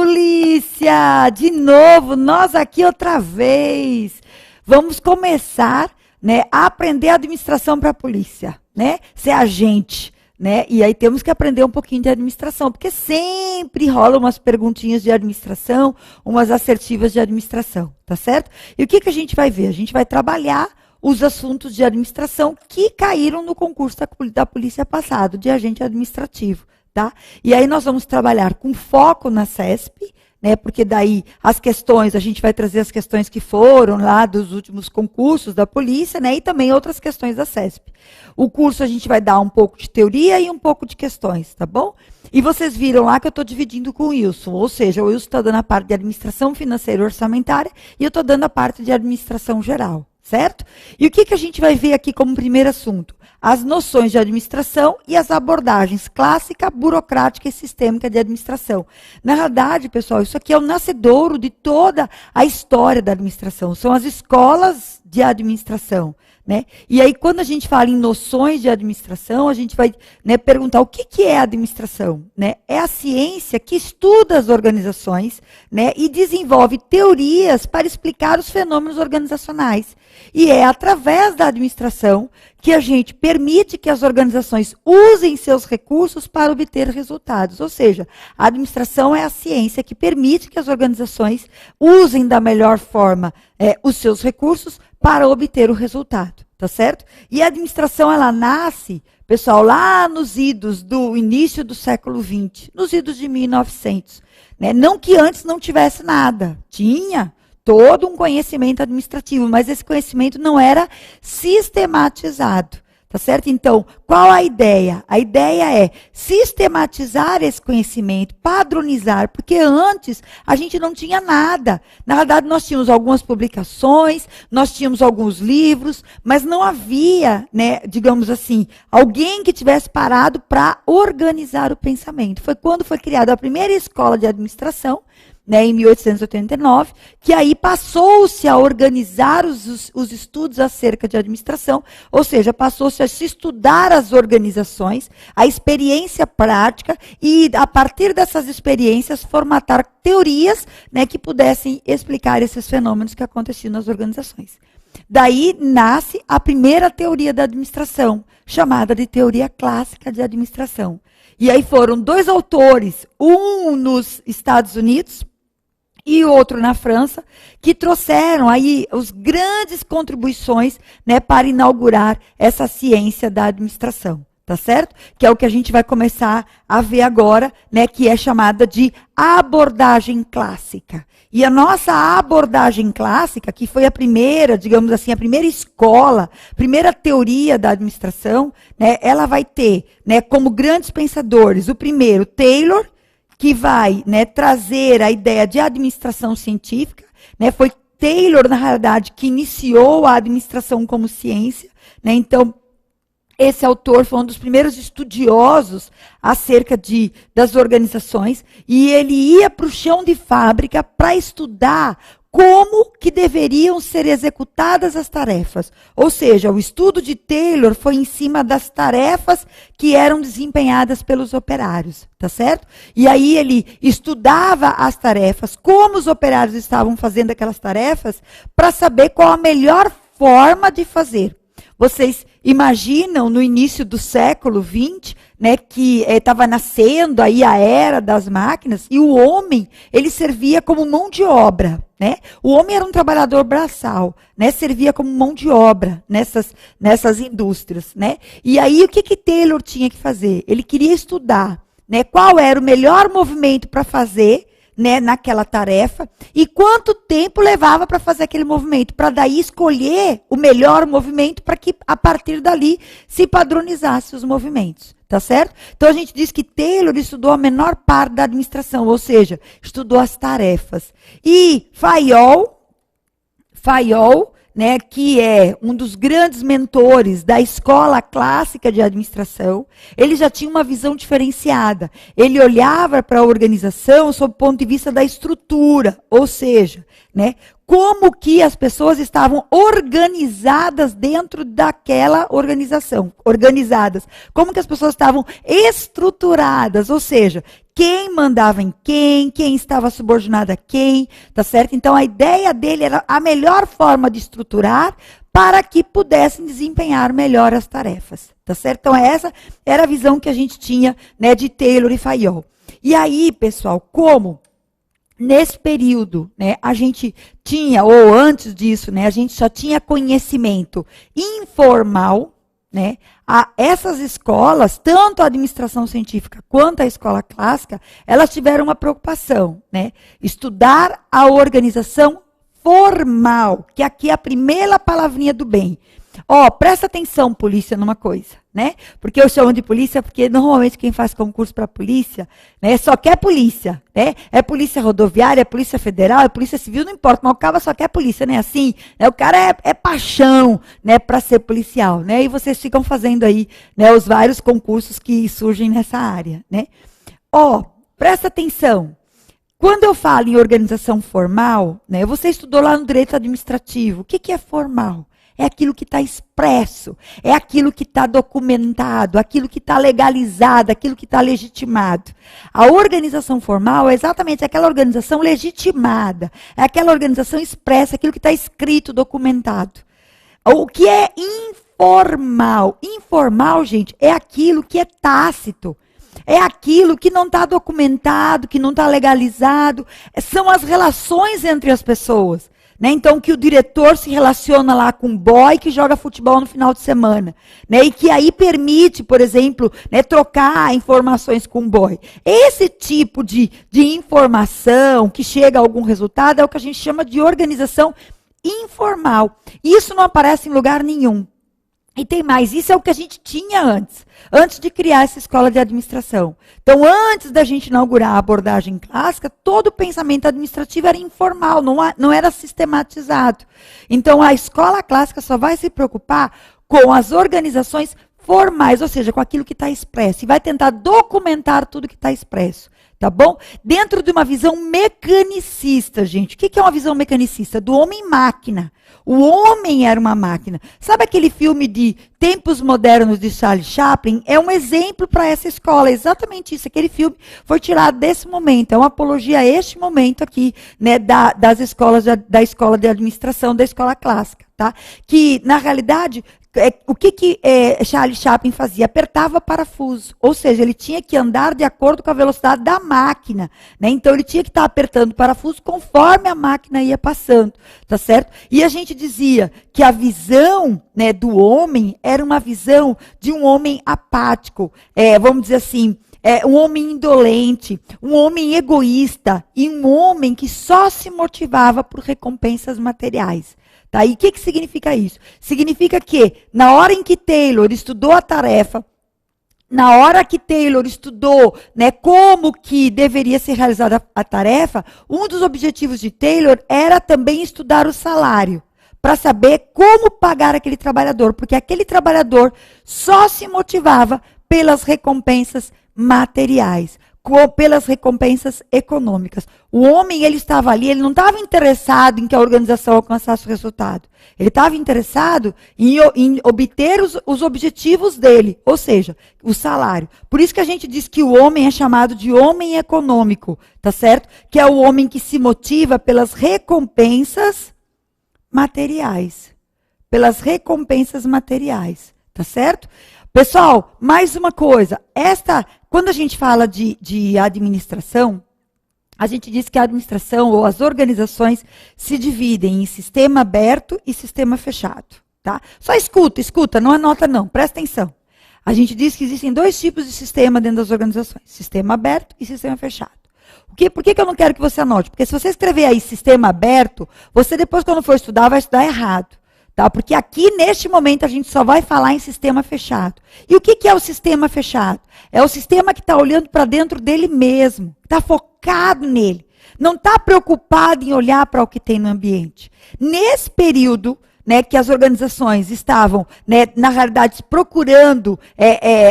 polícia! De novo, nós aqui outra vez. Vamos começar, né, a aprender administração para a polícia, né? Ser agente, né? E aí temos que aprender um pouquinho de administração, porque sempre rolam umas perguntinhas de administração, umas assertivas de administração, tá certo? E o que a gente vai ver? A gente vai trabalhar os assuntos de administração que caíram no concurso da polícia passado, de agente administrativo, tá? E aí nós vamos trabalhar com foco na CESP, né, porque daí as questões, a gente vai trazer as questões que foram lá dos últimos concursos da polícia, né, e também outras questões da CESP. O curso a gente vai dar um pouco de teoria e um pouco de questões, tá bom? E vocês viram lá que eu estou dividindo com o Wilson, ou seja, o Wilson está dando a parte de administração financeira e orçamentária e eu estou dando a parte de administração geral, certo? E o que a gente vai ver aqui como primeiro assunto? As noções de administração e as abordagens clássica, burocrática e sistêmica de administração. Na verdade, pessoal, isso aqui é o nascedouro de toda a história da administração. São as escolas de administração, né? E aí, quando a gente fala em noções de administração, a gente vai, né, perguntar o que é administração, né? É a ciência que estuda as organizações, né, e desenvolve teorias para explicar os fenômenos organizacionais. E é através da administração que a gente permite que as organizações usem seus recursos para obter resultados. Ou seja, a administração é a ciência que permite que as organizações usem da melhor forma os seus recursos para obter o resultado, tá certo? E a administração, ela nasce, pessoal, lá nos idos do início do século XX, nos idos de 1900. Né? Não que antes não tivesse nada, tinha todo um conhecimento administrativo, mas esse conhecimento não era sistematizado, tá certo? Então, qual a ideia? A ideia é sistematizar esse conhecimento, padronizar, porque antes a gente não tinha nada. Na verdade, nós tínhamos algumas publicações, nós tínhamos alguns livros, mas não havia, né, digamos assim, alguém que tivesse parado para organizar o pensamento. Foi quando foi criada a primeira escola de administração, né, em 1889, que aí passou-se a organizar os estudos acerca de administração, ou seja, passou-se a se estudar as organizações, a experiência prática, e a partir dessas experiências formatar teorias, né, que pudessem explicar esses fenômenos que aconteciam nas organizações. Daí nasce a primeira teoria da administração, chamada de teoria clássica de administração. E aí foram dois autores, um nos Estados Unidos e outro na França, que trouxeram aí as grandes contribuições, né, para inaugurar essa ciência da administração, tá certo? Que é o que a gente vai começar a ver agora, né, que é chamada de abordagem clássica. E a nossa abordagem clássica, que foi a primeira, digamos assim, a primeira escola, primeira teoria da administração, né, ela vai ter, né, como grandes pensadores, o primeiro, Taylor, que vai, né, trazer a ideia de administração científica, né, foi Taylor, na realidade, que iniciou a administração como ciência, né, então, esse autor foi um dos primeiros estudiosos acerca das organizações, e ele ia para o chão de fábrica para estudar como que deveriam ser executadas as tarefas. Ou seja, o estudo de Taylor foi em cima das tarefas que eram desempenhadas pelos operários, tá certo? E aí ele estudava as tarefas, como os operários estavam fazendo aquelas tarefas, para saber qual a melhor forma de fazer. Vocês imaginam, no início do século XX, né, que estava nascendo aí a era das máquinas, e o homem, ele servia como mão de obra, né? O homem era um trabalhador braçal, né? Servia como mão de obra nessas indústrias, né? E aí, o que Taylor tinha que fazer? Ele queria estudar, né, qual era o melhor movimento para fazer, né, naquela tarefa, e quanto tempo levava para fazer aquele movimento, para daí escolher o melhor movimento para que, a partir dali, se padronizasse os movimentos, tá certo? Então, a gente diz que Taylor estudou a menor parte da administração, ou seja, estudou as tarefas. E Fayol, né, que é um dos grandes mentores da escola clássica de administração, ele já tinha uma visão diferenciada. Ele olhava para a organização sob o ponto de vista da estrutura, ou seja, né, como que as pessoas estavam organizadas dentro daquela organização, organizadas, como que as pessoas estavam estruturadas, ou seja, quem mandava em quem estava subordinado a quem, tá certo? Então, a ideia dele era a melhor forma de estruturar para que pudessem desempenhar melhor as tarefas, tá certo? Então, essa era a visão que a gente tinha, né, de Taylor e Fayol. E aí, pessoal, como nesse período, né, a gente tinha, ou antes disso, né, a gente só tinha conhecimento informal, né, essas escolas, tanto a administração científica quanto a escola clássica, elas tiveram uma preocupação, né, estudar a organização formal, que aqui é a primeira palavrinha do bem. Ó, presta atenção, polícia, numa coisa, né? Porque eu chamo de polícia porque normalmente quem faz concurso para polícia, né, só quer polícia, né? É polícia rodoviária, é polícia federal, é polícia civil, não importa, mas o cara só quer polícia, né? Assim, né? O cara é paixão, né, para ser policial, né? E vocês ficam fazendo aí, né, os vários concursos que surgem nessa área, né? Ó, presta atenção. Quando eu falo em organização formal, né, você estudou lá no direito administrativo. O que é formal? É aquilo que está expresso, é aquilo que está documentado, aquilo que está legalizado, aquilo que está legitimado. A organização formal é exatamente aquela organização legitimada, é aquela organização expressa, aquilo que está escrito, documentado. O que é informal? Informal, gente, é aquilo que é tácito. É aquilo que não está documentado, que não está legalizado. São as relações entre as pessoas. Né? Então, que o diretor se relaciona lá com o boy que joga futebol no final de semana. Né? E que aí permite, por exemplo, né, trocar informações com o boy. Esse tipo de informação que chega a algum resultado é o que a gente chama de organização informal. Isso não aparece em lugar nenhum. E tem mais, isso é o que a gente tinha antes de criar essa escola de administração. Então, antes da gente inaugurar a abordagem clássica, todo o pensamento administrativo era informal, não era sistematizado. Então, a escola clássica só vai se preocupar com as organizações formais, ou seja, com aquilo que está expresso, e vai tentar documentar tudo que está expresso. Tá bom? Dentro de uma visão mecanicista, gente. O que é uma visão mecanicista? Do homem-máquina. O homem era uma máquina. Sabe aquele filme de Tempos Modernos de Charlie Chaplin? É um exemplo para essa escola. É exatamente isso. Aquele filme foi tirado desse momento. É uma apologia a este momento aqui, né, das escolas, da escola de administração, da escola clássica. Tá? Que, na realidade, o que Charlie Chaplin fazia? Apertava parafuso, ou seja, ele tinha que andar de acordo com a velocidade da máquina, né? Então ele tinha que estar apertando parafuso conforme a máquina ia passando, tá certo? E a gente dizia que a visão, né, do homem era uma visão de um homem apático, vamos dizer assim, um homem indolente, um homem egoísta e um homem que só se motivava por recompensas materiais. Tá? E o que significa isso? Significa que, na hora em que Taylor estudou a tarefa, na hora que Taylor estudou, né, como que deveria ser realizada a tarefa, um dos objetivos de Taylor era também estudar o salário, para saber como pagar aquele trabalhador, porque aquele trabalhador só se motivava pelas recompensas materiais, pelas recompensas econômicas. O homem, ele estava ali, ele não estava interessado em que a organização alcançasse o resultado. Ele estava interessado em obter os objetivos dele, ou seja, o salário. Por isso que a gente diz que o homem é chamado de homem econômico, tá certo? Que é o homem que se motiva pelas recompensas materiais. Pelas recompensas materiais, tá certo? Pessoal, mais uma coisa, quando a gente fala de administração, a gente diz que a administração ou as organizações se dividem em sistema aberto e sistema fechado, tá? Só escuta, não anota não, presta atenção. A gente diz que existem dois tipos de sistema dentro das organizações, sistema aberto e sistema fechado. Por que eu não quero que você anote? Porque se você escrever aí sistema aberto, você depois quando for estudar vai estudar errado. Tá? Porque aqui, neste momento, a gente só vai falar em sistema fechado. E o que é o sistema fechado? É o sistema que está olhando para dentro dele mesmo, está focado nele. Não está preocupado em olhar para o que tem no ambiente. Nesse período, né, que as organizações estavam, né, na realidade, procurando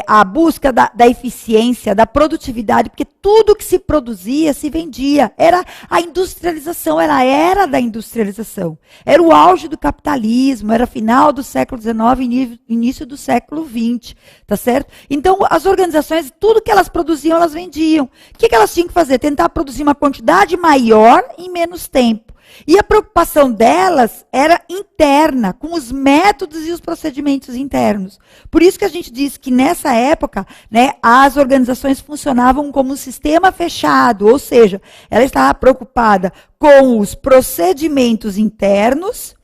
a busca da eficiência, da produtividade, porque tudo que se produzia se vendia. Era a industrialização, era a era da industrialização. Era o auge do capitalismo, era final do século XIX, início do século XX, tá certo? Então, as organizações, tudo que elas produziam, elas vendiam. O que elas tinham que fazer? Tentar produzir uma quantidade maior em menos tempo. E a preocupação delas era interna, com os métodos e os procedimentos internos. Por isso que a gente diz que nessa época, né, as organizações funcionavam como um sistema fechado, ou seja, ela estava preocupada com os procedimentos internos,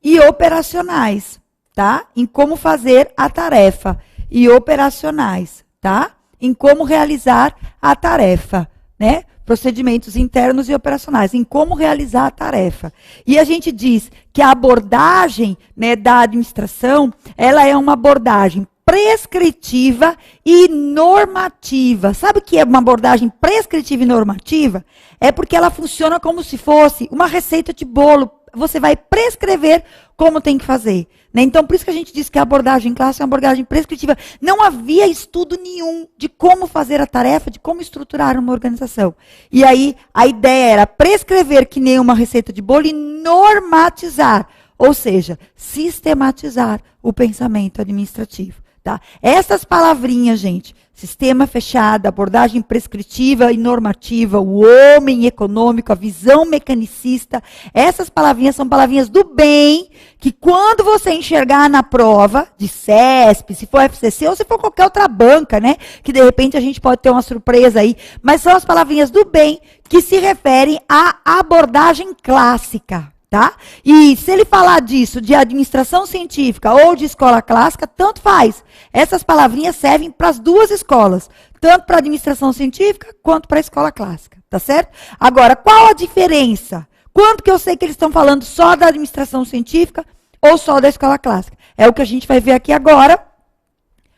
e operacionais, tá? Em como fazer a tarefa. E operacionais, tá? Em como realizar a tarefa, né? Procedimentos internos e operacionais, em como realizar a tarefa. E a gente diz que a abordagem, né, da administração, ela é uma abordagem prescritiva e normativa. Sabe o que é uma abordagem prescritiva e normativa? É porque ela funciona como se fosse uma receita de bolo. Você vai prescrever como tem que fazer. Né? Então, por isso que a gente diz que a abordagem clássica é uma abordagem prescritiva. Não havia estudo nenhum de como fazer a tarefa, de como estruturar uma organização. E aí, a ideia era prescrever que nem uma receita de bolo e normatizar, ou seja, sistematizar o pensamento administrativo. Tá? Essas palavrinhas, gente, sistema fechado, abordagem prescritiva e normativa, o homem econômico, a visão mecanicista, essas palavrinhas são palavrinhas do bem, que quando você enxergar na prova de CESP, se for FCC ou se for qualquer outra banca, né, que de repente a gente pode ter uma surpresa aí, mas são as palavrinhas do bem que se referem à abordagem clássica. Tá? E se ele falar disso, de administração científica ou de escola clássica, tanto faz. Essas palavrinhas servem para as duas escolas, tanto para a administração científica quanto para a escola clássica, tá certo? Agora, qual a diferença? Quando que eu sei que eles estão falando só da administração científica ou só da escola clássica? É o que a gente vai ver aqui agora,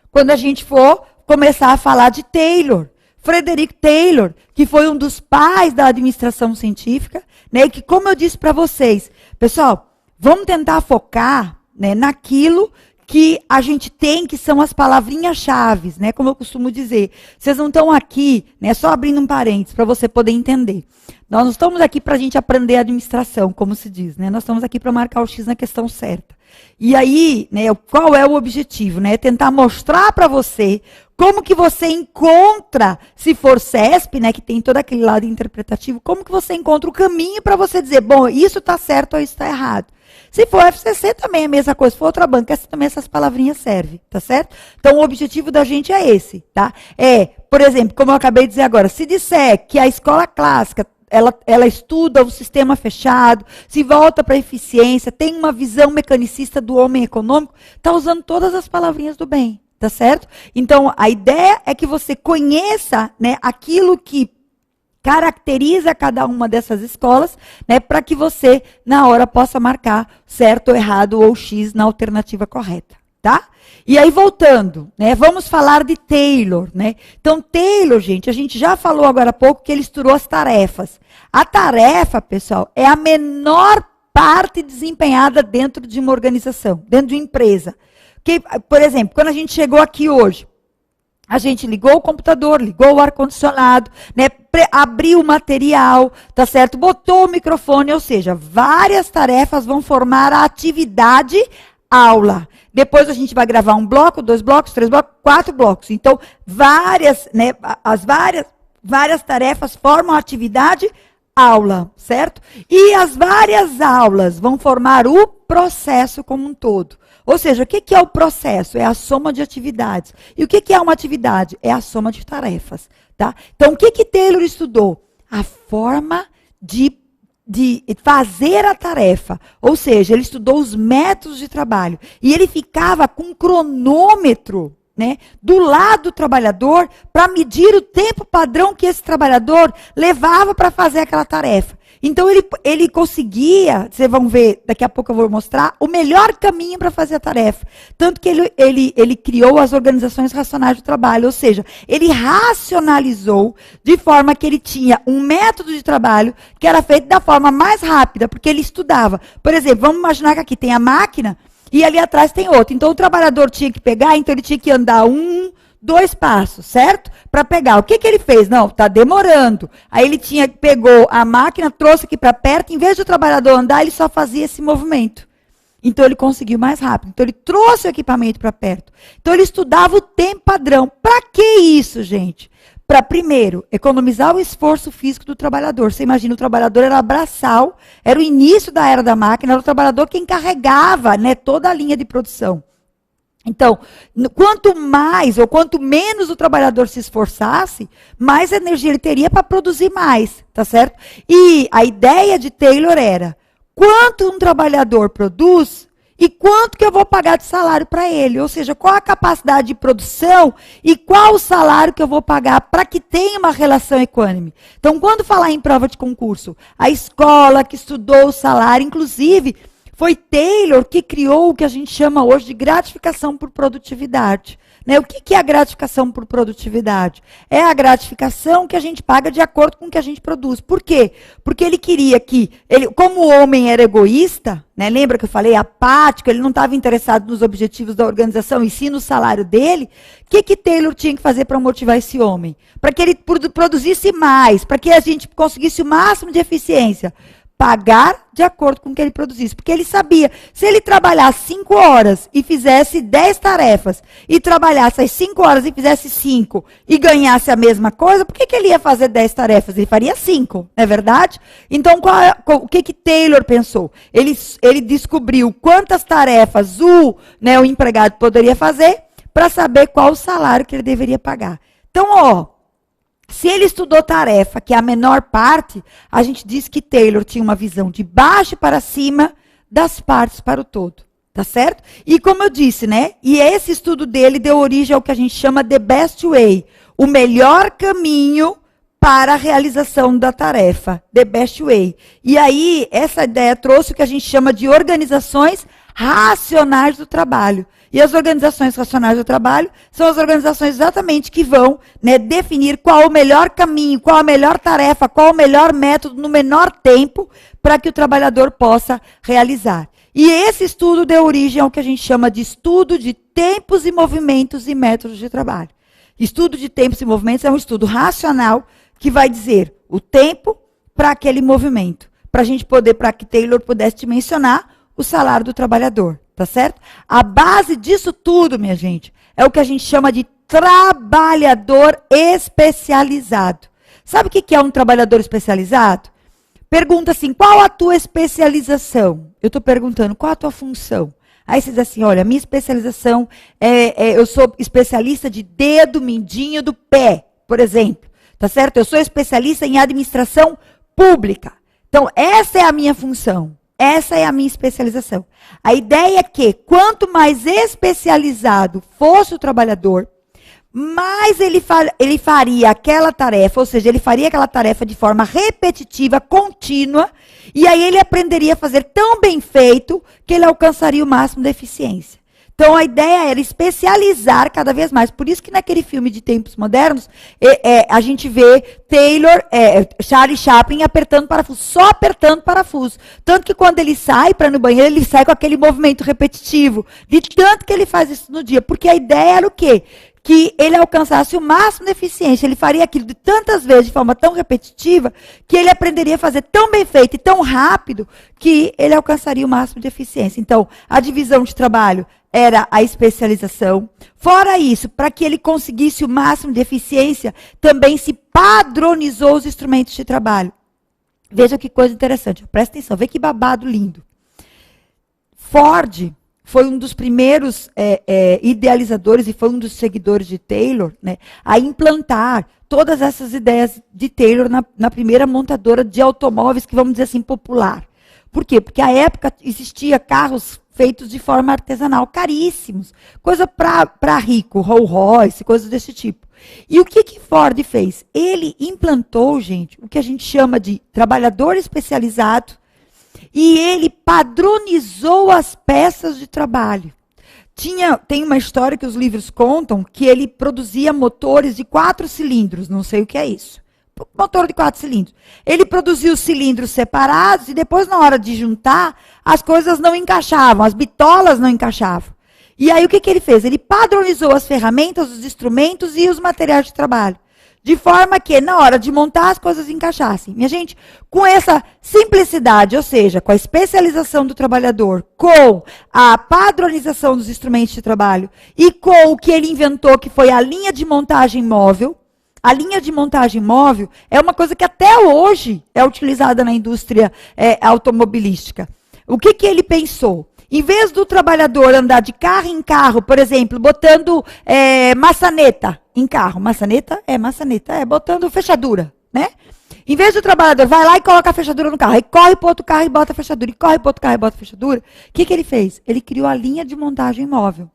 quando a gente for começar a falar de Taylor. Frederick Taylor, que foi um dos pais da administração científica, né, que, como eu disse para vocês, pessoal, vamos tentar focar, né, naquilo que a gente tem, que são as palavrinhas-chave, né, como eu costumo dizer. Vocês não estão aqui, né, só abrindo um parênteses para você poder entender. Nós não estamos aqui para a gente aprender administração, como se diz, né, nós estamos aqui para marcar o X na questão certa. E aí, né, qual é o objetivo? Né? É tentar mostrar para você como que você encontra, se for CESP, né, que tem todo aquele lado interpretativo, como que você encontra o caminho para você dizer, bom, isso está certo ou isso está errado. Se for FCC, também é a mesma coisa. Se for outra banca, também essas palavrinhas servem, tá certo? Então, o objetivo da gente é esse, tá? Por exemplo, como eu acabei de dizer agora, se disser que a escola clássica ela estuda o sistema fechado, se volta para a eficiência, tem uma visão mecanicista do homem econômico, está usando todas as palavrinhas do bem, tá certo? Então, a ideia é que você conheça, né, aquilo que caracteriza cada uma dessas escolas, né, para que você, na hora, possa marcar certo ou errado ou X na alternativa correta. Tá? E aí, voltando, né, vamos falar de Taylor, né? Então, Taylor, gente, a gente já falou agora há pouco que ele estourou as tarefas. A tarefa, pessoal, é a menor parte desempenhada dentro de uma organização, dentro de uma empresa. Que, por exemplo, quando a gente chegou aqui hoje, a gente ligou o computador, ligou o ar-condicionado, né, abriu o material, tá certo? Botou o microfone, ou seja, várias tarefas vão formar a atividade aula. Depois a gente vai gravar um bloco, 2 blocos, 3 blocos, 4 blocos. Então, várias tarefas formam a atividade aula, certo? E as várias aulas vão formar o processo como um todo. Ou seja, o que é o processo? É a soma de atividades. E o que é uma atividade? É a soma de tarefas, tá? Então, o que Taylor estudou? A forma de fazer a tarefa. Ou seja, ele estudou os métodos de trabalho. E ele ficava com um cronômetro, né, do lado do trabalhador para medir o tempo padrão que esse trabalhador levava para fazer aquela tarefa. Então, ele conseguia, vocês vão ver, daqui a pouco eu vou mostrar, o melhor caminho para fazer a tarefa. Tanto que ele criou as organizações racionais do trabalho, ou seja, ele racionalizou de forma que ele tinha um método de trabalho que era feito da forma mais rápida, porque ele estudava. Por exemplo, vamos imaginar que aqui tem a máquina e ali atrás tem outra. Então, o trabalhador tinha que pegar, então ele tinha que andar 2 passos, certo? Para pegar. O que ele fez? Não, está demorando. Aí ele pegou a máquina, trouxe aqui para perto, em vez de o trabalhador andar, ele só fazia esse movimento. Então ele conseguiu mais rápido. Então ele trouxe o equipamento para perto. Então ele estudava o tempo padrão. Para que isso, gente? Para, primeiro, economizar o esforço físico do trabalhador. Você imagina, o trabalhador era braçal, era o início da era da máquina, era o trabalhador quem carregava, né, toda a linha de produção. Então, quanto mais ou quanto menos o trabalhador se esforçasse, mais energia ele teria para produzir mais, tá certo? E a ideia de Taylor era, quanto um trabalhador produz e quanto que eu vou pagar de salário para ele? Ou seja, qual a capacidade de produção e qual o salário que eu vou pagar para que tenha uma relação equânime? Então, quando falar em prova de concurso, a escola que estudou o salário, inclusive, foi Taylor que criou o que a gente chama hoje de gratificação por produtividade. Né? O que é a gratificação por produtividade? É a gratificação que a gente paga de acordo com o que a gente produz. Por quê? Porque ele queria que, como o homem era egoísta, né? Lembra que eu falei, apático, ele não estava interessado nos objetivos da organização e sim no salário dele, o que Taylor tinha que fazer para motivar esse homem? Para que ele produzisse mais, para que a gente conseguisse o máximo de eficiência. Pagar de acordo com o que ele produzisse. Porque ele sabia, se ele trabalhasse 5 horas e fizesse 10 tarefas, e trabalhasse as 5 horas e fizesse 5, e ganhasse a mesma coisa, por que ele ia fazer 10 tarefas? Ele faria 5, não é verdade? Então, o que Taylor pensou? Ele descobriu quantas tarefas o empregado poderia fazer, para saber qual o salário que ele deveria pagar. Então, se ele estudou tarefa, que é a menor parte, a gente diz que Taylor tinha uma visão de baixo para cima, das partes para o todo. Tá certo? E como eu disse, né? E esse estudo dele deu origem ao que a gente chama the best way. O melhor caminho para a realização da tarefa. The best way. E aí, essa ideia trouxe o que a gente chama de organizações racionais do trabalho. E as organizações racionais do trabalho são as organizações exatamente que vão, né, definir qual o melhor caminho, qual a melhor tarefa, qual o melhor método no menor tempo para que o trabalhador possa realizar. E esse estudo deu origem ao que a gente chama de estudo de tempos e movimentos e métodos de trabalho. Estudo de tempos e movimentos é um estudo racional que vai dizer o tempo para aquele movimento. Para que Taylor pudesse te mencionar o salário do trabalhador. Tá certo? A base disso tudo, minha gente, é o que a gente chama de trabalhador especializado. Sabe o que é um trabalhador especializado? Pergunta assim, qual a tua especialização? Eu estou perguntando, qual a tua função? Aí você diz assim, olha, minha especialização eu sou especialista de dedo, mindinho do pé, por exemplo. Tá certo? Eu sou especialista em administração pública. Então, essa é a minha função. Essa é a minha especialização. A ideia é que, quanto mais especializado fosse o trabalhador, mais ele faria aquela tarefa, ou seja, ele faria aquela tarefa de forma repetitiva, contínua, e aí ele aprenderia a fazer tão bem feito que ele alcançaria o máximo de eficiência. Então, a ideia era especializar cada vez mais. Por isso que naquele filme de Tempos Modernos, a gente vê Charlie Chaplin apertando parafuso, só apertando parafuso. Tanto que quando ele sai para ir no banheiro, ele sai com aquele movimento repetitivo. De tanto que ele faz isso no dia. Porque a ideia era o quê? Que ele alcançasse o máximo de eficiência. Ele faria aquilo de tantas vezes, de forma tão repetitiva, que ele aprenderia a fazer tão bem feito e tão rápido, que ele alcançaria o máximo de eficiência. Então, a divisão de trabalho era a especialização. Fora isso, para que ele conseguisse o máximo de eficiência, também se padronizou os instrumentos de trabalho. Veja que coisa interessante. Presta atenção, vê que babado lindo. Ford foi um dos primeiros idealizadores e foi um dos seguidores de Taylor, né, a implantar todas essas ideias de Taylor na primeira montadora de automóveis, que vamos dizer assim, popular. Por quê? Porque à época existia carros feitos de forma artesanal, caríssimos. Coisa para rico, Rolls Royce, coisas desse tipo. E o que Ford fez? Ele implantou, gente, o que a gente chama de trabalhador especializado, e ele padronizou as peças de trabalho. Tem uma história que os livros contam que ele produzia motores de 4 cilindros, não sei o que é isso. Motor de 4 cilindros. Ele produzia os cilindros separados e depois, na hora de juntar, as coisas não encaixavam, as bitolas não encaixavam. E aí, o que ele fez? Ele padronizou as ferramentas, os instrumentos e os materiais de trabalho. De forma que, na hora de montar, as coisas encaixassem. Minha gente, com essa simplicidade, ou seja, com a especialização do trabalhador, com a padronização dos instrumentos de trabalho e com o que ele inventou, que foi a linha de montagem móvel. A linha de montagem móvel é uma coisa que até hoje é utilizada na indústria automobilística. O que ele pensou? Em vez do trabalhador andar de carro em carro, por exemplo, botando maçaneta em carro. Maçaneta, botando fechadura, né? Em vez do trabalhador vai lá e coloca a fechadura no carro, aí corre para outro carro e bota a fechadura, e corre para outro carro e bota a fechadura, o que ele fez? Ele criou a linha de montagem móvel.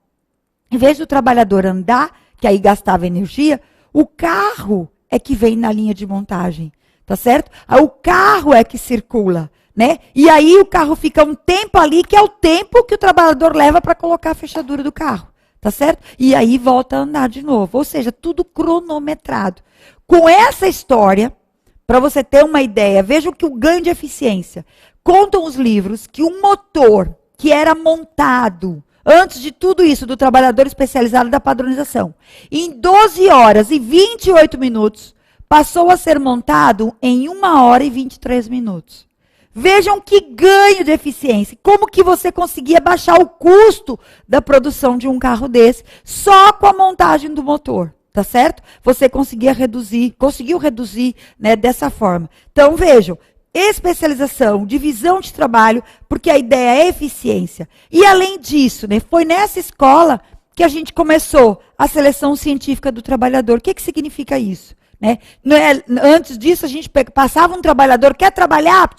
Em vez do trabalhador andar, que aí gastava energia, o carro é que vem na linha de montagem, tá certo? O carro é que circula, né? E aí o carro fica um tempo ali, que é o tempo que o trabalhador leva para colocar a fechadura do carro, tá certo? E aí volta a andar de novo, ou seja, tudo cronometrado. Com essa história, para você ter uma ideia, veja que o ganho de eficiência. Contam os livros que um motor que era montado antes de tudo isso, do trabalhador especializado da padronização, em 12 horas e 28 minutos, passou a ser montado em 1 hora e 23 minutos. Vejam que ganho de eficiência. Como que você conseguia baixar o custo da produção de um carro desse só com a montagem do motor, tá certo? Você conseguiu reduzir, né, dessa forma. Então, vejam, especialização, divisão de trabalho, porque a ideia é eficiência. E além disso, né, foi nessa escola que a gente começou a seleção científica do trabalhador. O que significa isso? Né? Antes disso, a gente passava um trabalhador, quer trabalhar?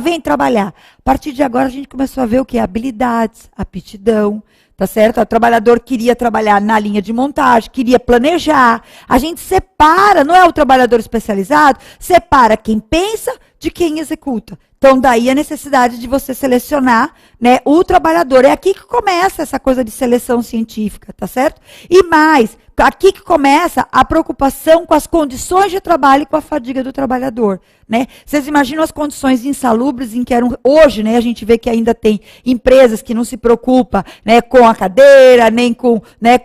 Vem trabalhar. A partir de agora, a gente começou a ver o que? Habilidades, aptidão, tá certo? O trabalhador queria trabalhar na linha de montagem, queria planejar. A gente separa, não é o trabalhador especializado, separa quem pensa de quem executa. Então, daí a necessidade de você selecionar, né, o trabalhador. É aqui que começa essa coisa de seleção científica, tá certo? E mais, aqui que começa a preocupação com as condições de trabalho e com a fadiga do trabalhador, né? Vocês imaginam as condições insalubres em que eram hoje, né? A gente vê que ainda tem empresas que não se preocupam, né, com a cadeira, nem com, né,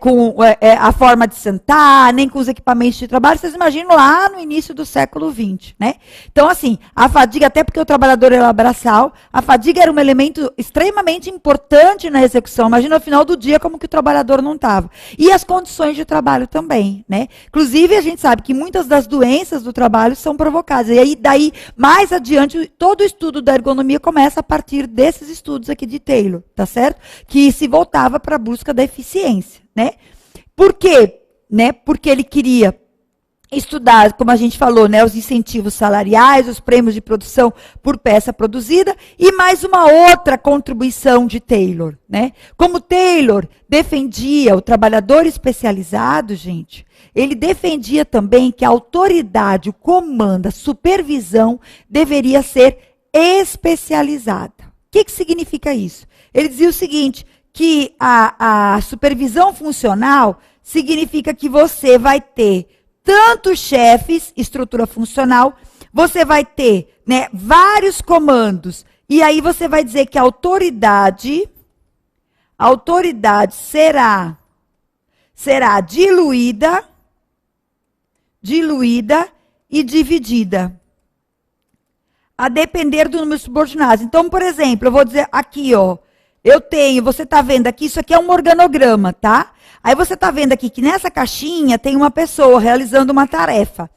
a forma de sentar, nem com os equipamentos de trabalho. Vocês imaginam lá no início do século XX, né? Então, assim, a fadiga, até porque o trabalhador era braçal, a fadiga era um elemento extremamente importante na execução. Imagina no final do dia como que o trabalhador não estava. E as condições de trabalho também, né? Inclusive, a gente sabe que muitas das doenças do trabalho são provocadas. E aí, daí, mais adiante, todo o estudo da ergonomia começa a partir desses estudos aqui de Taylor, tá certo? Que se voltava para a busca da eficiência, né? Por quê? Né? Porque ele queria estudar, como a gente falou, né, os incentivos salariais, os prêmios de produção por peça produzida, e mais uma outra contribuição de Taylor, né? Como Taylor defendia o trabalhador especializado, gente, ele defendia também que a autoridade, o comando, a supervisão deveria ser especializada. O que significa isso? Ele dizia o seguinte, que a supervisão funcional significa que você vai ter tanto chefes, estrutura funcional, você vai ter, né, vários comandos, e aí você vai dizer que a autoridade será diluída e dividida, a depender do número de subordinados. Então, por exemplo, eu vou dizer aqui, ó, você está vendo aqui, isso aqui é um organograma, tá? Aí você está vendo aqui que nessa caixinha tem uma pessoa realizando uma tarefa.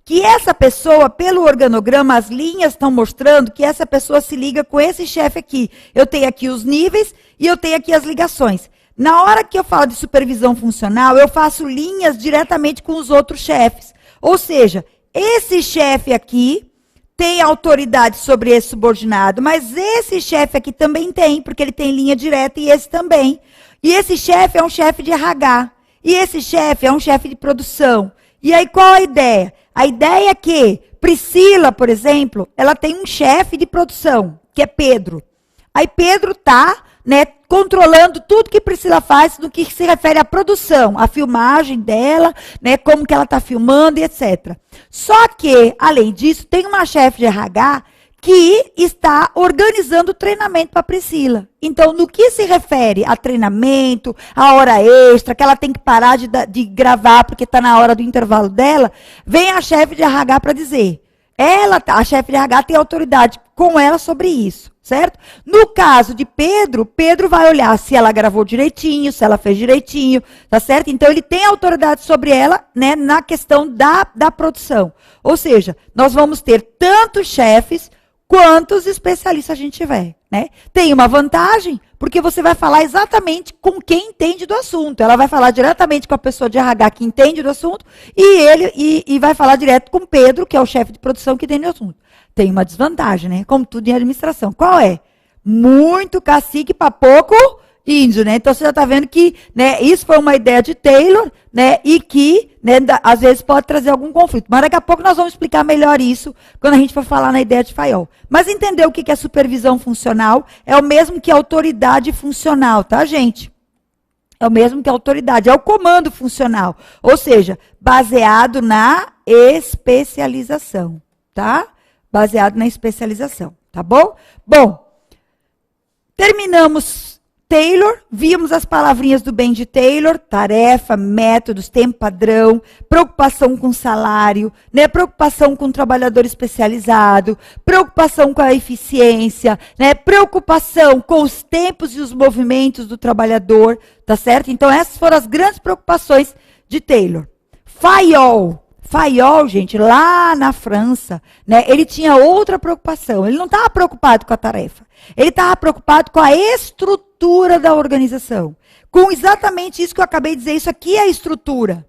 Que essa pessoa, pelo organograma, as linhas estão mostrando que essa pessoa se liga com esse chefe aqui. Eu tenho aqui os níveis e eu tenho aqui as ligações. Na hora que eu falo de supervisão funcional, eu faço linhas diretamente com os outros chefes. Ou seja, esse chefe aqui tem autoridade sobre esse subordinado, mas esse chefe aqui também tem, porque ele tem linha direta e esse também. E esse chefe é um chefe de RH. E esse chefe é um chefe de produção. E aí qual a ideia? A ideia é que Priscila, por exemplo, ela tem um chefe de produção, que é Pedro. Aí Pedro está, né, controlando tudo que Priscila faz no que se refere à produção, à filmagem dela, né, como que ela está filmando e etc. Só que, além disso, tem uma chefe de RH que está organizando o treinamento para Priscila. Então, no que se refere a treinamento, a hora extra, que ela tem que parar de gravar porque está na hora do intervalo dela, vem a chefe de RH para dizer. A chefe de RH tem autoridade com ela sobre isso, certo? No caso de Pedro, Pedro vai olhar se ela gravou direitinho, se ela fez direitinho, tá certo? Então, ele tem autoridade sobre ela, né, na questão da produção. Ou seja, nós vamos ter tanto chefes quantos especialistas a gente tiver, né? Tem uma vantagem, porque você vai falar exatamente com quem entende do assunto. Ela vai falar diretamente com a pessoa de RH que entende do assunto e vai falar direto com Pedro, que é o chefe de produção que entende do assunto. Tem uma desvantagem, né? Como tudo em administração. Qual é? Muito cacique para pouco índio, né? Então você já está vendo que, né, isso foi uma ideia de Taylor, né, e que, né, às vezes pode trazer algum conflito. Mas daqui a pouco nós vamos explicar melhor isso quando a gente for falar na ideia de Fayol. Mas entender o que é supervisão funcional é o mesmo que autoridade funcional, tá, gente? É o mesmo que autoridade, é o comando funcional. Ou seja, baseado na especialização, tá? Baseado na especialização, tá bom? Bom, terminamos Taylor, vimos as palavrinhas do bem de Taylor, tarefa, métodos, tempo padrão, preocupação com salário, né, preocupação com o trabalhador especializado, preocupação com a eficiência, né, preocupação com os tempos e os movimentos do trabalhador, tá certo? Então, essas foram as grandes preocupações de Taylor. Fayol, gente, lá na França, né, ele tinha outra preocupação. Ele não estava preocupado com a tarefa. Ele estava preocupado com a estrutura da organização. Com exatamente isso que eu acabei de dizer. Isso aqui é a estrutura.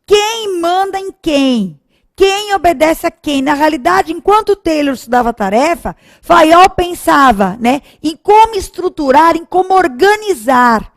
Quem manda em quem? Quem obedece a quem? Na realidade, enquanto Taylor estudava a tarefa, Fayol pensava, né, em como estruturar, em como organizar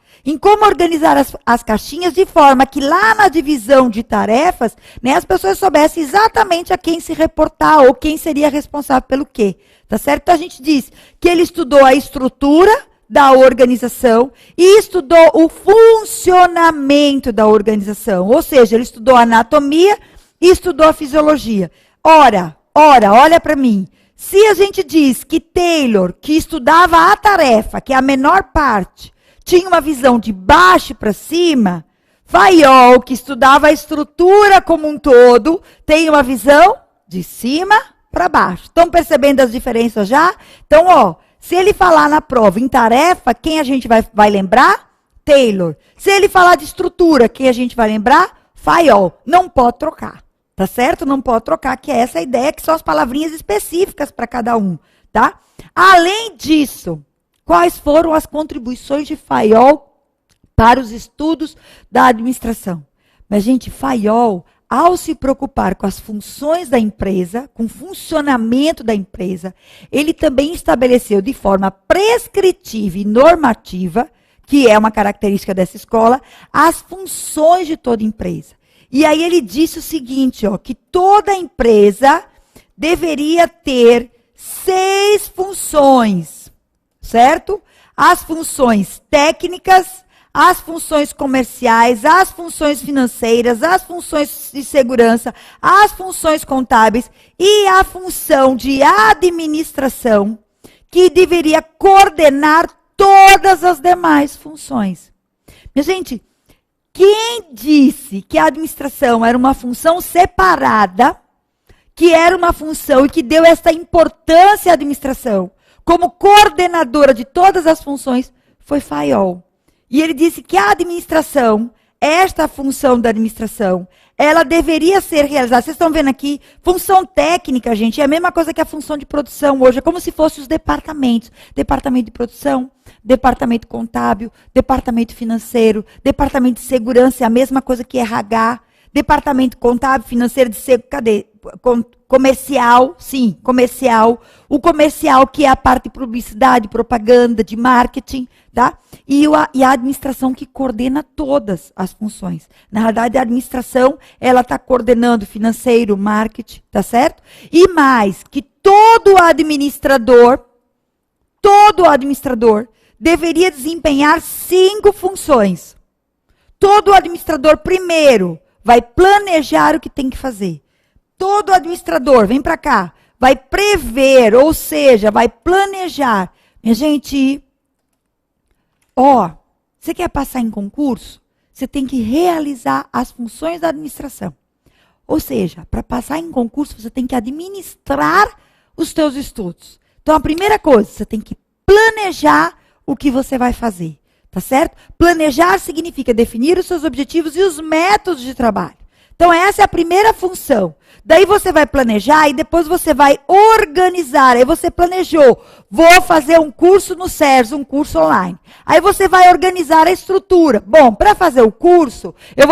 as caixinhas de forma que lá na divisão de tarefas, né, as pessoas soubessem exatamente a quem se reportar ou quem seria responsável pelo quê. Tá certo? Então a gente diz que ele estudou a estrutura da organização e estudou o funcionamento da organização. Ou seja, ele estudou a anatomia e estudou a fisiologia. Ora, olha para mim. Se a gente diz que Taylor, que estudava a tarefa, que é a menor parte, tinha uma visão de baixo para cima, Fayol, que estudava a estrutura como um todo, tem uma visão de cima para baixo. Estão percebendo as diferenças já? Então, ó, se ele falar na prova em tarefa, quem a gente vai lembrar? Taylor. Se ele falar de estrutura, quem a gente vai lembrar? Fayol. Não pode trocar, tá certo? Não pode trocar, que é essa a ideia, que são as palavrinhas específicas para cada um, tá? Além disso, quais foram as contribuições de Fayol para os estudos da administração? Mas, gente, Fayol, ao se preocupar com as funções da empresa, com o funcionamento da empresa, ele também estabeleceu de forma prescritiva e normativa, que é uma característica dessa escola, as funções de toda empresa. E aí ele disse o seguinte, ó, que toda empresa deveria ter 6 funções, certo? As funções técnicas, as funções comerciais, as funções financeiras, as funções de segurança, as funções contábeis e a função de administração, que deveria coordenar todas as demais funções. Minha gente, quem disse que a administração era uma função separada, que era uma função e que deu essa importância à administração, como coordenadora de todas as funções, foi Fayol. E ele disse que a administração, esta função da administração, ela deveria ser realizada. Vocês estão vendo aqui, função técnica, gente, é a mesma coisa que a função de produção hoje. É como se fossem os departamentos. Departamento de produção, departamento contábil, departamento financeiro, departamento de segurança, é a mesma coisa que RH. Departamento contábil, financeiro, de cadê? comercial, sim, comercial. O comercial, que é a parte de publicidade, propaganda, de marketing, tá? E a administração, que coordena todas as funções. Na verdade, a administração, ela está coordenando financeiro, marketing, tá certo? E mais, que todo administrador deveria desempenhar 5 funções. Todo administrador, primeiro, vai planejar o que tem que fazer. Todo administrador, vem para cá, vai prever, ou seja, vai planejar. Minha gente, você quer passar em concurso? Você tem que realizar as funções da administração. Ou seja, para passar em concurso, você tem que administrar os teus estudos. Então, a primeira coisa, você tem que planejar o que você vai fazer. Tá certo? Planejar significa definir os seus objetivos e os métodos de trabalho. Então, essa é a primeira função. Daí você vai planejar e depois você vai organizar. Aí você planejou, vou fazer um curso no SERS, um curso online. Aí você vai organizar a estrutura. Bom, para fazer o curso, eu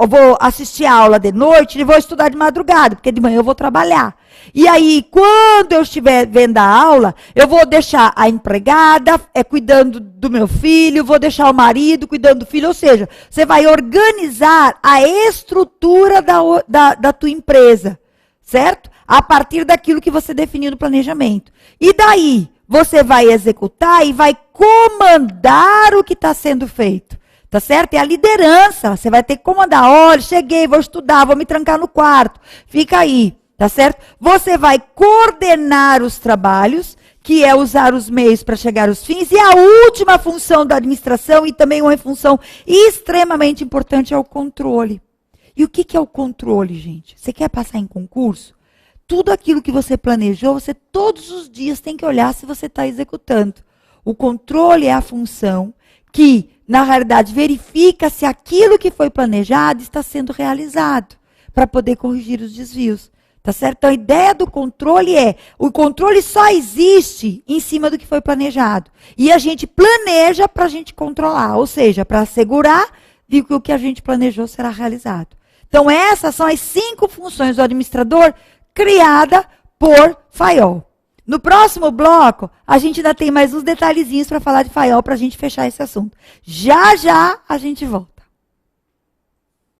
vou assistir a aula de noite e vou estudar de madrugada, porque de manhã eu vou trabalhar. E aí, quando eu estiver vendo a aula, eu vou deixar a empregada cuidando do meu filho, vou deixar o marido cuidando do filho. Ou seja, você vai organizar a estrutura da tua empresa, certo? A partir daquilo que você definiu no planejamento. E daí, você vai executar e vai comandar o que está sendo feito. Tá certo? É a liderança. Você vai ter que comandar. Olha, cheguei, vou estudar, vou me trancar no quarto. Fica aí. Tá certo? Você vai coordenar os trabalhos, que é usar os meios para chegar aos fins. E a última função da administração, e também uma função extremamente importante, é o controle. E o que é o controle, gente? Você quer passar em concurso? Tudo aquilo que você planejou, você todos os dias tem que olhar se você está executando. O controle é a função que, na realidade, verifica se aquilo que foi planejado está sendo realizado, para poder corrigir os desvios. Tá certo? Então, a ideia do controle o controle só existe em cima do que foi planejado. E a gente planeja para a gente controlar, ou seja, para assegurar de que o que a gente planejou será realizado. Então, essas são as 5 funções do administrador criada por Fayol. No próximo bloco, a gente ainda tem mais uns detalhezinhos para falar de Fayol para a gente fechar esse assunto. Já, já, a gente volta.